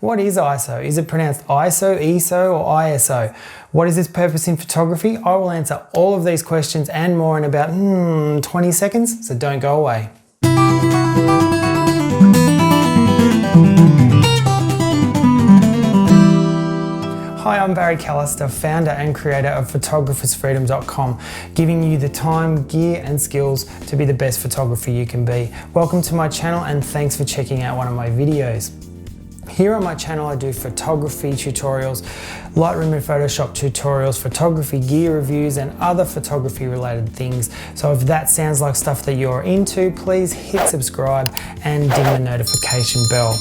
What is ISO? Is it pronounced ISO, ESO, or ISO? What is its purpose in photography? I will answer all of these questions and more in about 20 seconds, so don't go away. Hi, I'm Barry Callister, founder and creator of photographersfreedom.com, giving you the time, gear and skills to be the best photographer you can be. Welcome to my channel and thanks for checking out one of my videos. Here on my channel I do photography tutorials, Lightroom and Photoshop tutorials, photography gear reviews and other photography related things. So if that sounds like stuff that you're into, please hit subscribe and ding the notification bell.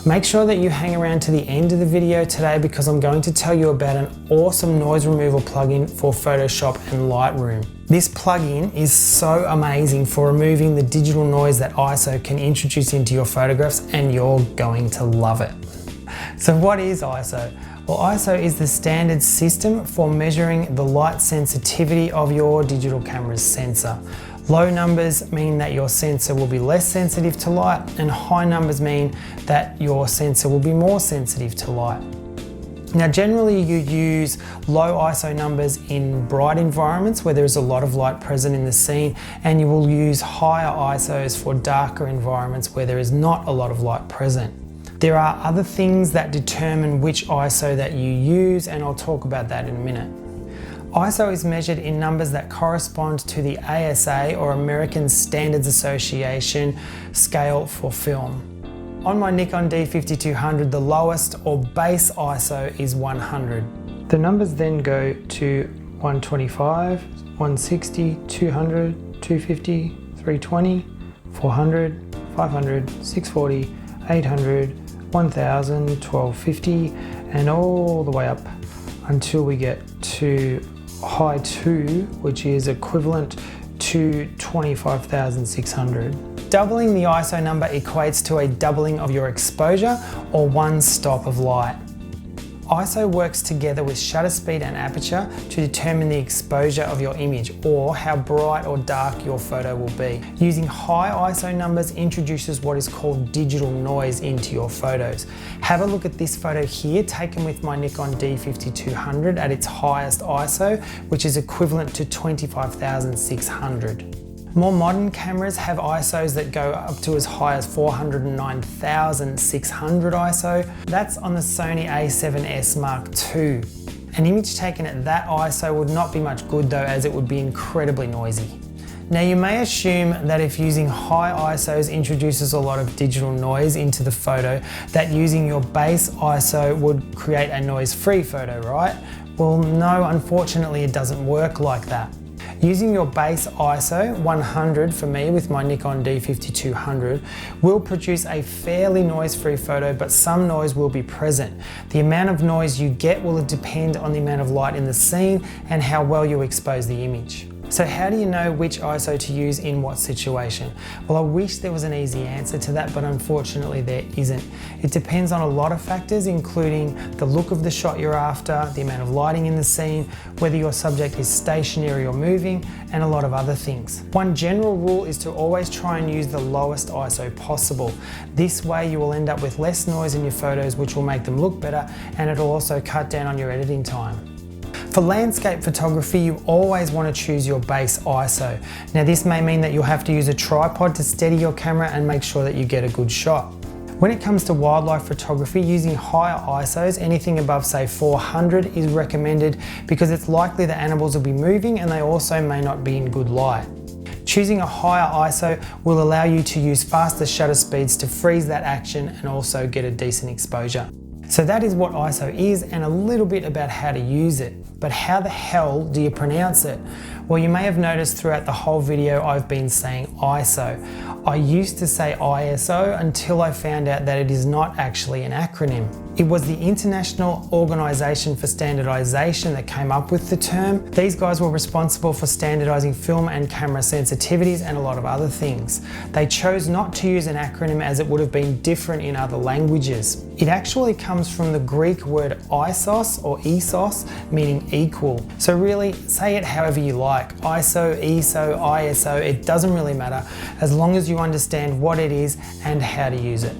Make sure that you hang around to the end of the video today because I'm going to tell you about an awesome noise removal plugin for Photoshop and Lightroom. This plugin is so amazing for removing the digital noise that ISO can introduce into your photographs, and you're going to love it. So what is ISO? Well, ISO is the standard system for measuring the light sensitivity of your digital camera's sensor. Low numbers mean that your sensor will be less sensitive to light, and high numbers mean that your sensor will be more sensitive to light. Now generally you use low ISO numbers in bright environments where there is a lot of light present in the scene, and you will use higher ISOs for darker environments where there is not a lot of light present. There are other things that determine which ISO that you use, and I'll talk about that in a minute. ISO is measured in numbers that correspond to the ASA, or American Standards Association, scale for film. On my Nikon D5200, the lowest or base ISO is 100. The numbers then go to 125, 160, 200, 250, 320, 400, 500, 640, 800, 1000, 1250, and all the way up until we get to high 2, which is equivalent to 25,600. Doubling the ISO number equates to a doubling of your exposure, or one stop of light. ISO works together with shutter speed and aperture to determine the exposure of your image, or how bright or dark your photo will be. Using high ISO numbers introduces what is called digital noise into your photos. Have a look at this photo here, taken with my Nikon D5200 at its highest ISO, which is equivalent to 25,600. More modern cameras have ISOs that go up to as high as 409,600 ISO. That's on the Sony a7S Mark II. An image taken at that ISO would not be much good though, as it would be incredibly noisy. Now you may assume that if using high ISOs introduces a lot of digital noise into the photo, that using your base ISO would create a noise-free photo, right? Well no, unfortunately it doesn't work like that. Using your base ISO, 100 for me with my Nikon D5200, will produce a fairly noise-free photo, but some noise will be present. The amount of noise you get will depend on the amount of light in the scene and how well you expose the image. So how do you know which ISO to use in what situation? Well, I wish there was an easy answer to that, but unfortunately there isn't. It depends on a lot of factors, including the look of the shot you're after, the amount of lighting in the scene, whether your subject is stationary or moving, and a lot of other things. One general rule is to always try and use the lowest ISO possible. This way you will end up with less noise in your photos, which will make them look better, and it'll also cut down on your editing time. For landscape photography, you always want to choose your base ISO. Now this may mean that you'll have to use a tripod to steady your camera and make sure that you get a good shot. When it comes to wildlife photography, using higher ISOs, anything above say 400 is recommended because it's likely that animals will be moving and they also may not be in good light. Choosing a higher ISO will allow you to use faster shutter speeds to freeze that action and also get a decent exposure. So that is what ISO is and a little bit about how to use it. But how the hell do you pronounce it? Well, you may have noticed throughout the whole video I've been saying ISO. I used to say ISO until I found out that it is not actually an acronym. It was the International Organization for Standardization that came up with the term. These guys were responsible for standardizing film and camera sensitivities and a lot of other things. They chose not to use an acronym as it would have been different in other languages. It actually comes from the Greek word isos or esos, meaning equal. So really, say it however you like. ISO, ESO, ISO, it doesn't really matter as long as you understand what it is and how to use it.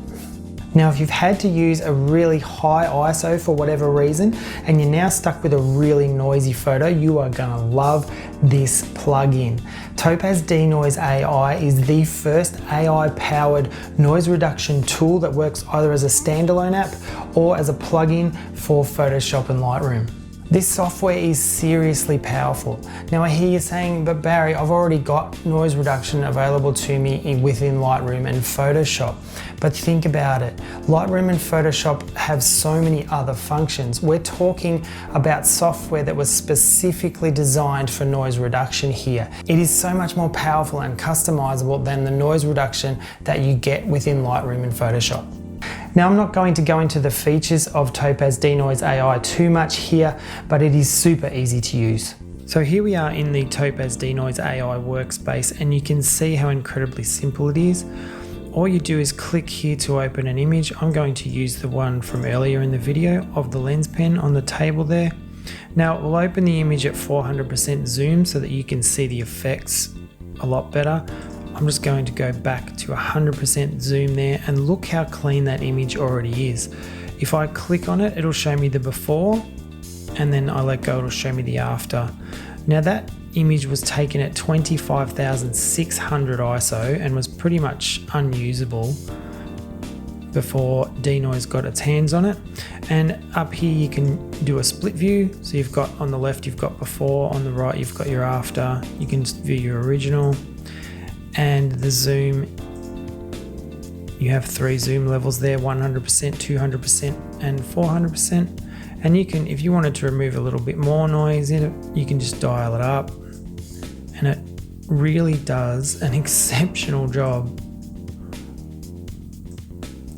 Now, if you've had to use a really high ISO for whatever reason, and you're now stuck with a really noisy photo, you are gonna love this plugin. Topaz Denoise AI is the first AI-powered noise reduction tool that works either as a standalone app or as a plugin for Photoshop and Lightroom. This software is seriously powerful. Now I hear you saying, but Barry, I've already got noise reduction available to me within Lightroom and Photoshop. But think about it. Lightroom and Photoshop have so many other functions. We're talking about software that was specifically designed for noise reduction here. It is so much more powerful and customizable than the noise reduction that you get within Lightroom and Photoshop. Now, I'm not going to go into the features of Topaz Denoise AI too much here, but it is super easy to use. So here we are in the Topaz Denoise AI workspace, and you can see how incredibly simple it is. All you do is click here to open an image. I'm going to use the one from earlier in the video of the lens pen on the table there. Now it will open the image at 400% zoom so that you can see the effects a lot better. I'm just going to go back to 100% zoom there, and look how clean that image already is. If I click on it, it'll show me the before, and then I let go, it'll show me the after. Now that image was taken at 25,600 ISO and was pretty much unusable before Denoise got its hands on it. And up here you can do a split view. So you've got on the left, you've got before, on the right, you've got your after. You can view your original. And the zoom, you have 3 zoom levels there, 100%, 200%, and 400%. And you can, if you wanted to remove a little bit more noise in it, you can just dial it up. And it really does an exceptional job.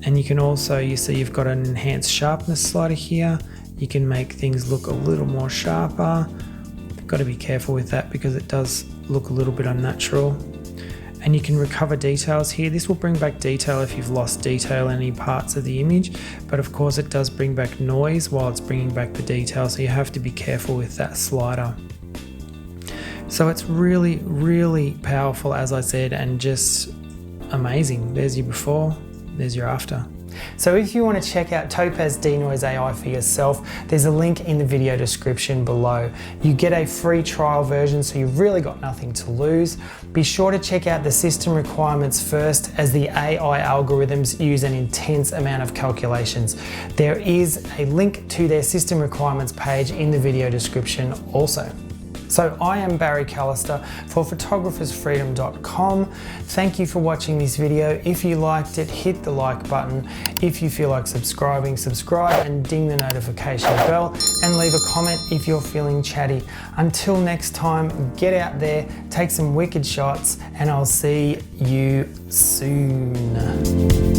And you can also, you see you've got an enhanced sharpness slider here. You can make things look a little more sharper. You've got to be careful with that because it does look a little bit unnatural. And you can recover details here. This will bring back detail if you've lost detail in any parts of the image, but of course it does bring back noise while it's bringing back the detail, so you have to be careful with that slider. So it's really, really powerful, as I said, and just amazing. There's your before, there's your after. So if you want to check out Topaz Denoise AI for yourself, there's a link in the video description below. You get a free trial version, so you've really got nothing to lose. Be sure to check out the system requirements first, as the AI algorithms use an intense amount of calculations. There is a link to their system requirements page in the video description also. So I am Barry Callister for photographersfreedom.com. Thank you for watching this video. If you liked it, hit the like button. If you feel like subscribing, subscribe and ding the notification bell, and leave a comment if you're feeling chatty. Until next time, get out there, take some wicked shots, and I'll see you soon.